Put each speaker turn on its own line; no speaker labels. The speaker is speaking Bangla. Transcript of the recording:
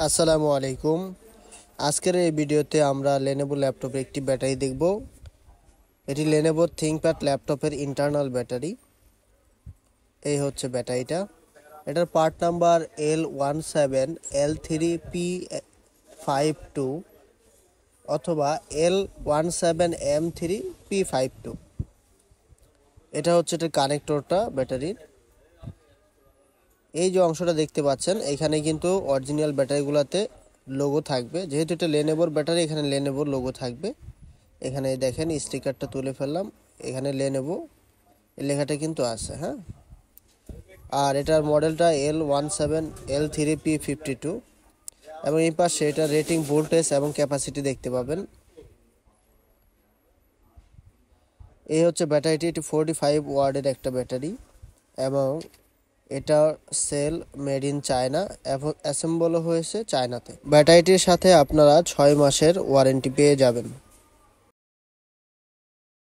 আসসালামু আলাইকুম। আজকের এই ভিডিওতে আমরা লেনোভো ল্যাপটপের একটি ব্যাটারি দেখব। এটি লেনোভো থিংকপ্যাড ল্যাপটপের ইন্টারনাল ব্যাটারি। এই হচ্ছে ব্যাটারিটা। এটার পার্ট নাম্বার L17L3P52 অথবা L17M3P52। এটা হচ্ছে এটার কানেক্টরটা ব্যাটারির। এই যে অংশটা দেখতে পাচ্ছেন, এখানে কিন্তু অরিজিনাল ব্যাটারিগুলোতে লোগো থাকবে। যেহেতু এটা লেনোভোর ব্যাটারি, এখানে লেনোভোর লোগো থাকবে। এখানে দেখেন স্টিকারটা তুলে ফেললাম, এখানে লেনোভো এই লেখাটা কিন্তু আছে। হ্যাঁ, আর এটার মডেলটা L17L3P52 এবং এই পাশে এটা রেটিং, ভোল্টেজ এবং ক্যাপাসিটি দেখতে পাবেন। এই হচ্ছে ব্যাটারিটি। এটি 45 ওয়াটের একটা ব্যাটারি এবং এটা সেল মেড ইন চায়না এবং অ্যাসেম্বলও হয়েছে চায়নাতে। ব্যাটারিটির সাথে আপনারা 6 মাসের ওয়ারেন্টি পেয়ে যাবেন।